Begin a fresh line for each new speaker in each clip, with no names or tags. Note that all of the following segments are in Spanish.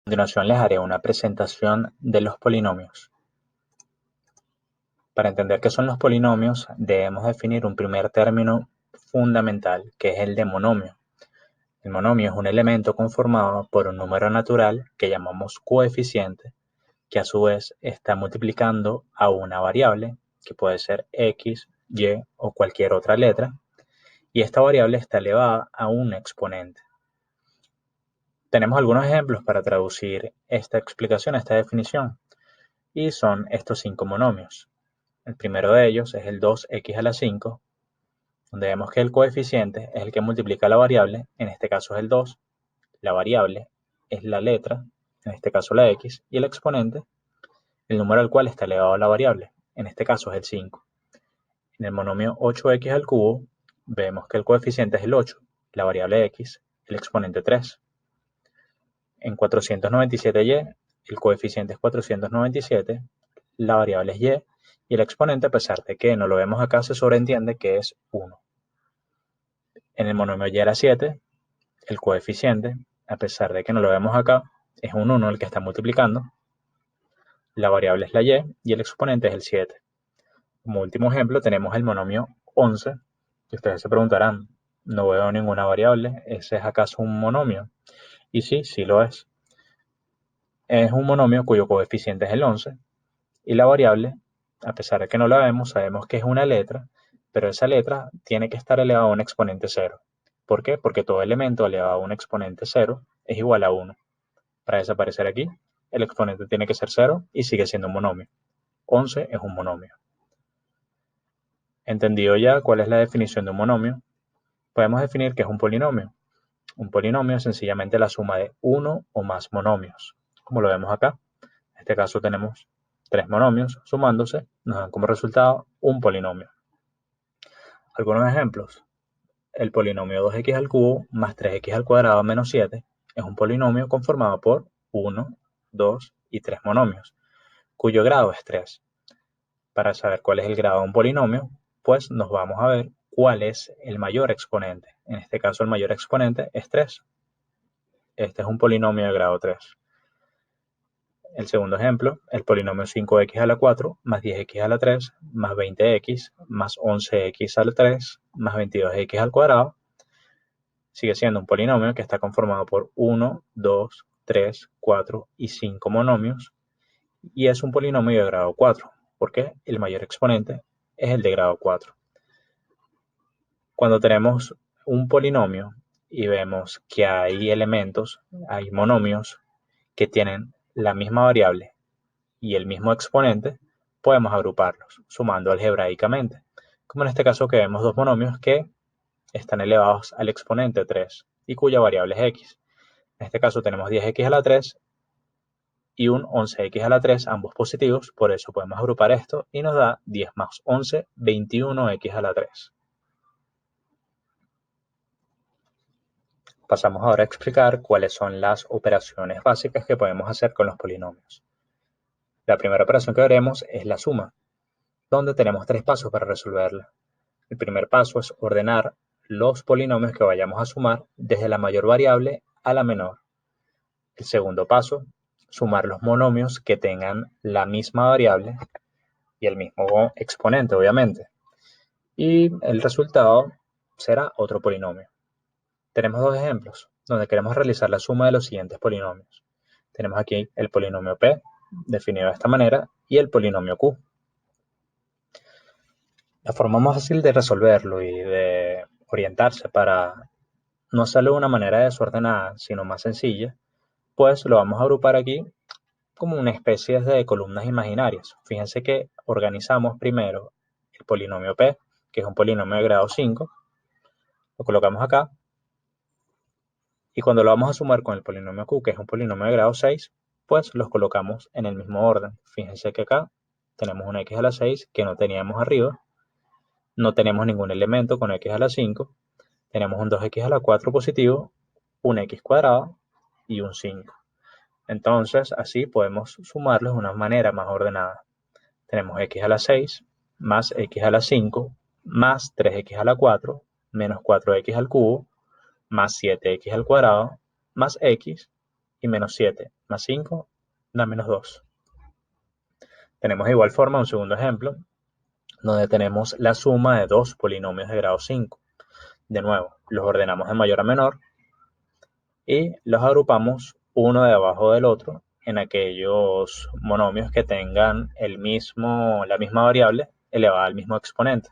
Continuación les haré una presentación de los polinomios. Para entender qué son los polinomios, debemos definir un primer término fundamental, que es el de monomio. El monomio es un elemento conformado por un número natural que llamamos coeficiente, que a su vez está multiplicando a una variable, que puede ser x, y o cualquier otra letra, y esta variable está elevada a un exponente. Tenemos algunos ejemplos para traducir esta explicación, esta definición, y son estos 5 monomios. El primero de ellos es el 2x a la 5, donde vemos que el coeficiente es el que multiplica la variable, en este caso es el 2, la variable es la letra, en este caso la x, y el exponente, el número al cual está elevado a la variable, en este caso es el 5. En el monomio 8x al cubo, vemos que el coeficiente es el 8, la variable x, el exponente 3. En 497y, el coeficiente es 497, la variable es y el exponente, a pesar de que no lo vemos acá, se sobreentiende que es 1. En el monomio y a la 7, el coeficiente, a pesar de que no lo vemos acá, es un 1 el que está multiplicando, la variable es la y el exponente es el 7. Como último ejemplo tenemos el monomio 11, que ustedes se preguntarán, no veo ninguna variable, ¿ese es acaso un monomio? Y sí, sí lo es. Es un monomio cuyo coeficiente es el 11 y la variable, a pesar de que no la vemos, sabemos que es una letra, pero esa letra tiene que estar elevada a un exponente 0. ¿Por qué? Porque todo elemento elevado a un exponente 0 es igual a 1. Para desaparecer aquí, el exponente tiene que ser 0 y sigue siendo un monomio. 11 es un monomio. Entendido ya cuál es la definición de un monomio, podemos definir qué es un polinomio. Un polinomio es sencillamente la suma de uno o más monomios, como lo vemos acá. En este caso tenemos 3 monomios sumándose, nos dan como resultado un polinomio. Algunos ejemplos. El polinomio 2x al cubo más 3x al cuadrado menos 7 es un polinomio conformado por 1, 2 y 3 monomios, cuyo grado es 3. Para saber cuál es el grado de un polinomio, pues nos vamos a ver cuál es el mayor exponente. En este caso el mayor exponente es 3. Este es un polinomio de grado 3. El segundo ejemplo, el polinomio 5x a la 4 más 10x a la 3 más 20x más 11x a la 3 más 22x al cuadrado sigue siendo un polinomio que está conformado por 1, 2, 3, 4 y 5 monomios y es un polinomio de grado 4 porque el mayor exponente es el de grado 4. Cuando tenemos un polinomio y vemos que hay elementos, hay monomios que tienen la misma variable y el mismo exponente, podemos agruparlos sumando algebraicamente, como en este caso que vemos dos monomios que están elevados al exponente 3 y cuya variable es x. En este caso tenemos 10x a la 3 y un 11x a la 3, ambos positivos, por eso podemos agrupar esto y nos da 10 más 11, 21x a la 3. Pasamos ahora a explicar cuáles son las operaciones básicas que podemos hacer con los polinomios. La primera operación que veremos es la suma, donde tenemos 3 pasos para resolverla. El primer paso es ordenar los polinomios que vayamos a sumar desde la mayor variable a la menor. El segundo paso, sumar los monomios que tengan la misma variable y el mismo exponente, obviamente. Y el resultado será otro polinomio. Tenemos dos ejemplos donde queremos realizar la suma de los siguientes polinomios. Tenemos aquí el polinomio P, definido de esta manera, y el polinomio Q. La forma más fácil de resolverlo y de orientarse para no hacerlo de una manera desordenada, sino más sencilla, pues lo vamos a agrupar aquí como una especie de columnas imaginarias. Fíjense que organizamos primero el polinomio P, que es un polinomio de grado 5, lo colocamos acá, y cuando lo vamos a sumar con el polinomio Q, que es un polinomio de grado 6, pues los colocamos en el mismo orden. Fíjense que acá tenemos una x a la 6 que no teníamos arriba, no tenemos ningún elemento con x a la 5, tenemos un 2x a la 4 positivo, un x cuadrado y un 5. Entonces, así podemos sumarlos de una manera más ordenada. Tenemos x a la 6 más x a la 5 más 3x a la 4 menos 4x al cubo más 7x al cuadrado más x y menos 7 más 5 da menos 2. Tenemos de igual forma un segundo ejemplo, donde tenemos la suma de dos polinomios de grado 5. De nuevo, los ordenamos de mayor a menor y los agrupamos uno debajo del otro en aquellos monomios que tengan la misma variable elevada al mismo exponente.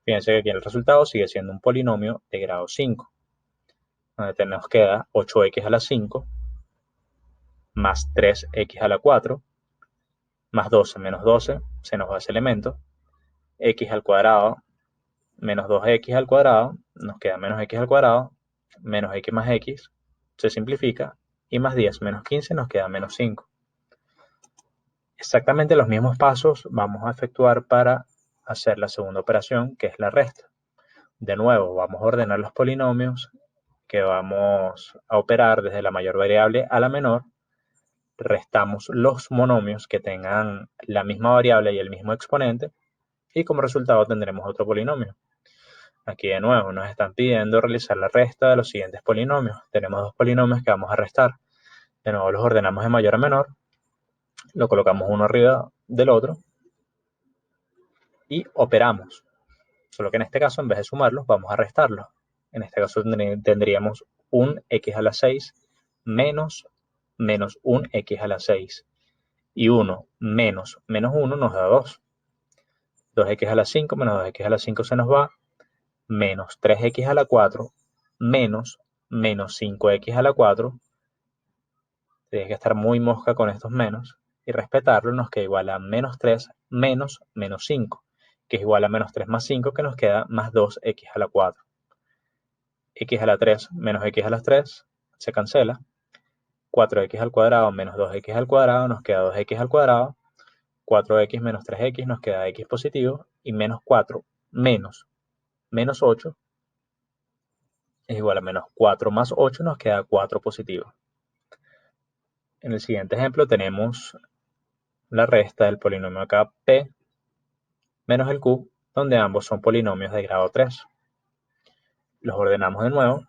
Fíjense que aquí el resultado sigue siendo un polinomio de grado 5, donde nos queda 8x a la 5 más 3x a la 4 más 12 menos 12, se nos va ese elemento, x al cuadrado menos 2x al cuadrado, nos queda menos x al cuadrado, menos x más x, se simplifica, y más 10 menos 15 nos queda menos 5. Exactamente los mismos pasos vamos a efectuar para hacer la segunda operación, que es la resta. De nuevo, vamos a ordenar los polinomios que vamos a operar desde la mayor variable a la menor. Restamos los monomios que tengan la misma variable y el mismo exponente, y como resultado tendremos otro polinomio. Aquí de nuevo nos están pidiendo realizar la resta de los siguientes polinomios. Tenemos dos polinomios que vamos a restar. De nuevo los ordenamos de mayor a menor, lo colocamos uno arriba del otro y operamos. Solo que en este caso, en vez de sumarlos, vamos a restarlos. En este caso tendríamos un x a la 6 menos un x a la 6. Y 1 menos 1 nos da 2. 2x a la 5 menos 2x a la 5 se nos va. Menos 3x a la 4 menos 5x a la 4. Tienes que estar muy mosca con estos menos y respetarlo. Nos queda igual a menos 3 menos 5, que es igual a menos 3 más 5, que nos queda más 2x a la 4. X a la 3 menos x a la 3 se cancela. 4x al cuadrado menos 2x al cuadrado nos queda 2x al cuadrado. 4x menos 3x nos queda x positivo. Y menos 4 menos 8 es igual a menos 4 más 8 nos queda 4 positivo. En el siguiente ejemplo tenemos la resta del polinomio acá p menos el q, donde ambos son polinomios de grado 3. Los ordenamos de nuevo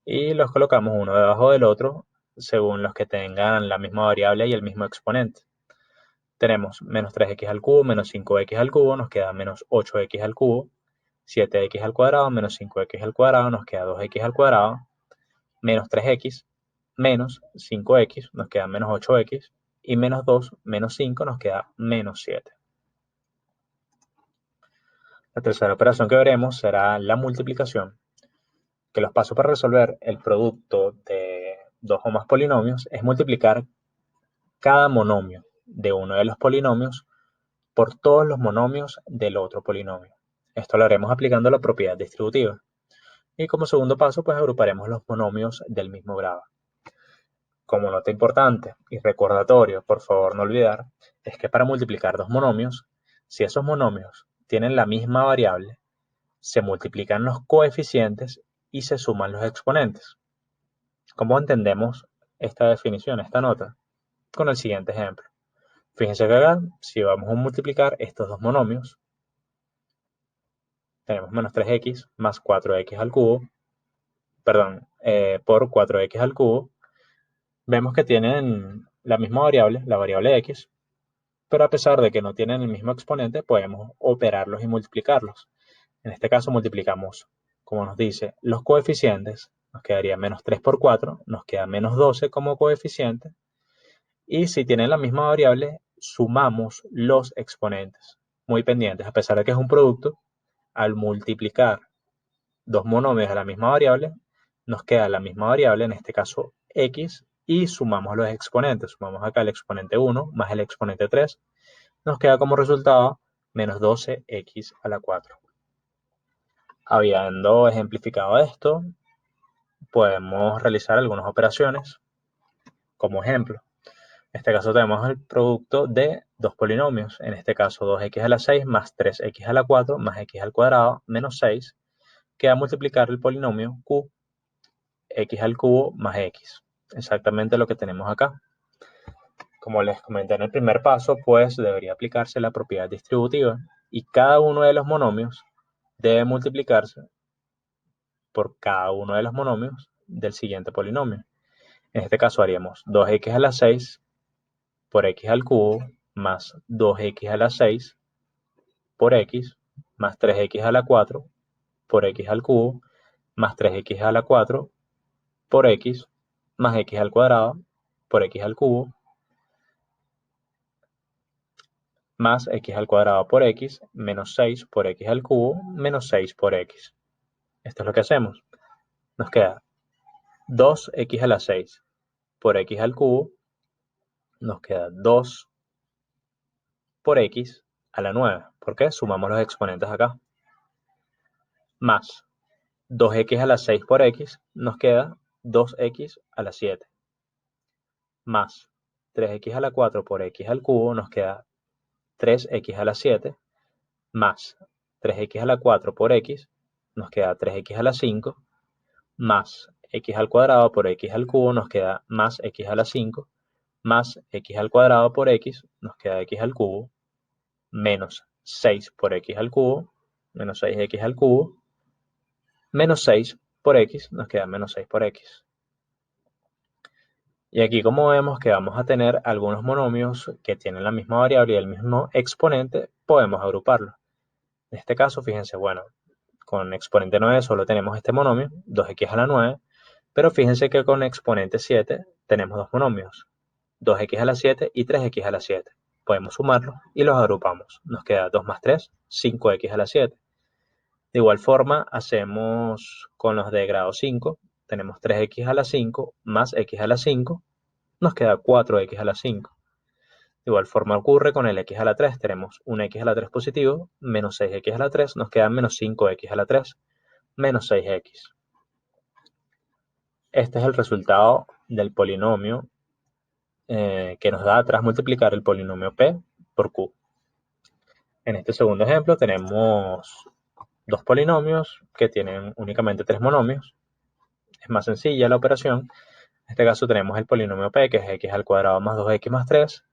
y los colocamos uno debajo del otro según los que tengan la misma variable y el mismo exponente. Tenemos menos 3x al cubo menos 5x al cubo, nos queda menos 8x al cubo. 7x al cuadrado menos 5x al cuadrado nos queda 2x al cuadrado. Menos 3x menos 5x nos queda menos 8x. Y menos 2 menos 5 nos queda menos 7. La tercera operación que veremos será la multiplicación, que los pasos para resolver el producto de dos o más polinomios es multiplicar cada monomio de uno de los polinomios por todos los monomios del otro polinomio. Esto lo haremos aplicando la propiedad distributiva. Y como segundo paso, pues agruparemos los monomios del mismo grado. Como nota importante y recordatorio, por favor no olvidar, es que para multiplicar dos monomios, si esos monomios tienen la misma variable, se multiplican los coeficientes y se suman los exponentes. ¿Cómo entendemos esta definición, esta nota? Con el siguiente ejemplo. Fíjense que acá, si vamos a multiplicar estos dos monomios, tenemos menos 3x más 4x al cubo, por 4x al cubo, vemos que tienen la misma variable, la variable x, pero a pesar de que no tienen el mismo exponente, podemos operarlos y multiplicarlos. En este caso multiplicamos, como nos dice, los coeficientes, nos quedaría menos 3 por 4, nos queda menos 12 como coeficiente, y si tienen la misma variable, sumamos los exponentes. Muy pendientes, a pesar de que es un producto, al multiplicar dos monomios a la misma variable, nos queda la misma variable, en este caso x, y sumamos los exponentes. Sumamos acá el exponente 1 más el exponente 3, nos queda como resultado menos 12x a la 4. Habiendo ejemplificado esto, podemos realizar algunas operaciones. Como ejemplo, en este caso tenemos el producto de dos polinomios, en este caso 2x a la 6 más 3x a la 4 más x al cuadrado menos 6, que va a multiplicar el polinomio q, x al cubo más x. Exactamente lo que tenemos acá. Como les comenté en el primer paso, pues debería aplicarse la propiedad distributiva y cada uno de los monomios debe multiplicarse por cada uno de los monomios del siguiente polinomio. En este caso haríamos 2x a la 6 por x al cubo más 2x a la 6 por x más 3x a la 4 por x al cubo más 3x a la 4 por x más x al cuadrado por x al cubo más x al cuadrado por x menos 6 por x al cubo menos 6 por x. Esto es lo que hacemos. Nos queda 2x a la 6 por x al cubo, nos queda 2 por x a la 9, porque sumamos los exponentes acá, más 2x a la 6 por x, nos queda 2x a la 7, más 3x a la 4 por x al cubo, nos queda 3x a la 7, más 3x a la 4 por x, nos queda 3x a la 5, más x al cuadrado por x al cubo, nos queda más x a la 5, más x al cuadrado por x, nos queda x al cubo, menos 6 por x al cubo, menos 6x al cubo, menos 6 por x, nos queda menos 6 por x. Y aquí, como vemos que vamos a tener algunos monomios que tienen la misma variable y el mismo exponente, podemos agruparlos. En este caso, fíjense, bueno, con exponente 9 solo tenemos este monomio, 2x a la 9, pero fíjense que con exponente 7 tenemos dos monomios, 2x a la 7 y 3x a la 7. Podemos sumarlos y los agrupamos. Nos queda 2 más 3, 5x a la 7. De igual forma, hacemos con los de grado 5. Tenemos 3x a la 5 más x a la 5. Nos queda 4x a la 5. De igual forma ocurre con el x a la 3. Tenemos un x a la 3 positivo, menos 6x a la 3. Nos queda menos 5x a la 3, menos 6x. Este es el resultado del polinomio que nos da tras multiplicar el polinomio p por q. En este segundo ejemplo tenemos dos polinomios que tienen únicamente tres monomios. Es más sencilla la operación. En este caso tenemos el polinomio p, que es x al cuadrado más 2x más 3,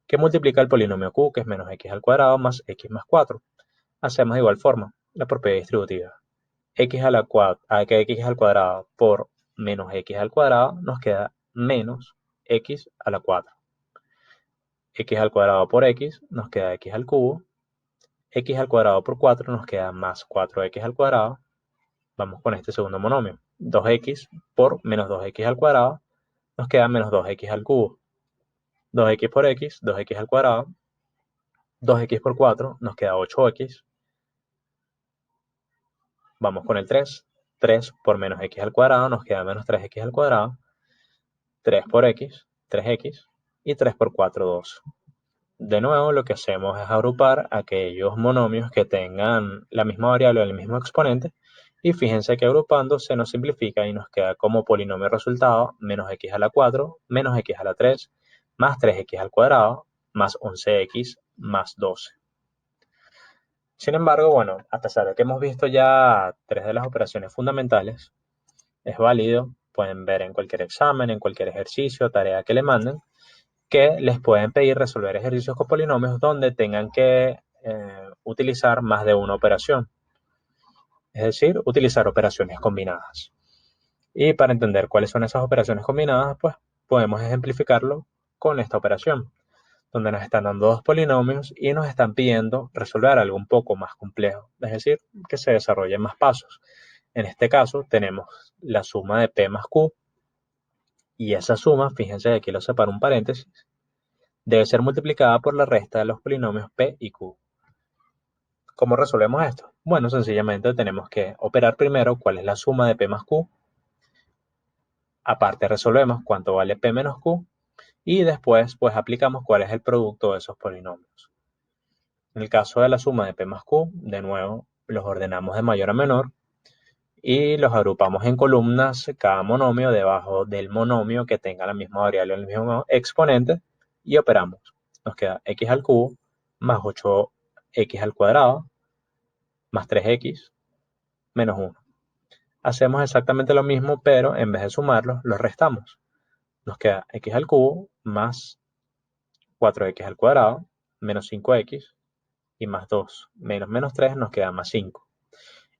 que multiplica el polinomio q, que es menos x al cuadrado más x más 4. Hacemos de igual forma la propiedad distributiva. X a la que x al cuadrado por menos x al cuadrado nos queda menos x a la 4. X al cuadrado por x nos queda x al cubo. X al cuadrado por 4 nos queda más 4x al cuadrado. Vamos con este segundo monomio. 2x por menos 2x al cuadrado nos queda menos 2x al cubo. 2x por x, 2x al cuadrado. 2x por 4 nos queda 8x. Vamos con el 3. 3 por menos x al cuadrado nos queda menos 3x al cuadrado. 3 por x, 3x. Y 3 por 4, 2. De nuevo, lo que hacemos es agrupar aquellos monomios que tengan la misma variable o el mismo exponente. Y fíjense que agrupando se nos simplifica y nos queda como polinomio resultado menos x a la 4 menos x a la 3 más 3x al cuadrado más 11x más 12. Sin embargo, bueno, a pesar de que hemos visto ya tres de las operaciones fundamentales, es válido, pueden ver en cualquier examen, en cualquier ejercicio, tarea que le manden, que les pueden pedir resolver ejercicios con polinomios donde tengan que utilizar más de una operación. Es decir, utilizar operaciones combinadas. Y para entender cuáles son esas operaciones combinadas, pues podemos ejemplificarlo con esta operación, donde nos están dando dos polinomios y nos están pidiendo resolver algo un poco más complejo, es decir, que se desarrollen más pasos. En este caso tenemos la suma de p más q, y esa suma, fíjense que aquí lo separo un paréntesis, debe ser multiplicada por la resta de los polinomios p y q. ¿Cómo resolvemos esto? Bueno, sencillamente tenemos que operar primero cuál es la suma de p más q. Aparte resolvemos cuánto vale p menos q. Y después pues aplicamos cuál es el producto de esos polinomios. En el caso de la suma de p más q, de nuevo los ordenamos de mayor a menor y los agrupamos en columnas, cada monomio debajo del monomio que tenga la misma variable o el mismo exponente, y operamos. Nos queda x al cubo más 8x al cuadrado más 3x menos 1. Hacemos exactamente lo mismo, pero en vez de sumarlos, los restamos. Nos queda x al cubo más 4x al cuadrado menos 5x y más 2 menos 3 nos queda más 5.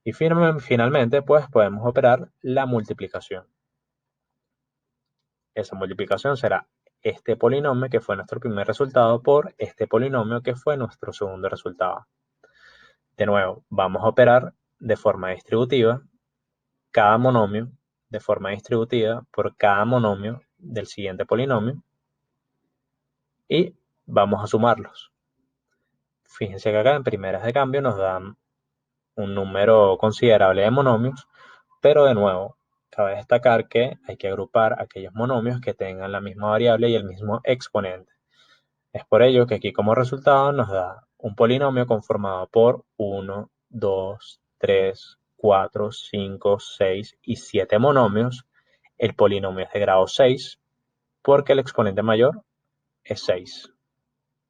Y finalmente, pues podemos operar la multiplicación. esa multiplicación será este polinomio que fue nuestro primer resultado por este polinomio que fue nuestro segundo resultado. De nuevo, vamos a operar de forma distributiva cada monomio de forma distributiva por cada monomio del siguiente polinomio y vamos a sumarlos. Fíjense que acá en primeras de cambio nos dan un número considerable de monomios, pero de nuevo, cabe destacar que hay que agrupar aquellos monomios que tengan la misma variable y el mismo exponente. Es por ello que aquí como resultado nos da un polinomio conformado por 1, 2, 3, 4, 5, 6 y 7 monomios. El polinomio es de grado 6 porque el exponente mayor es 6.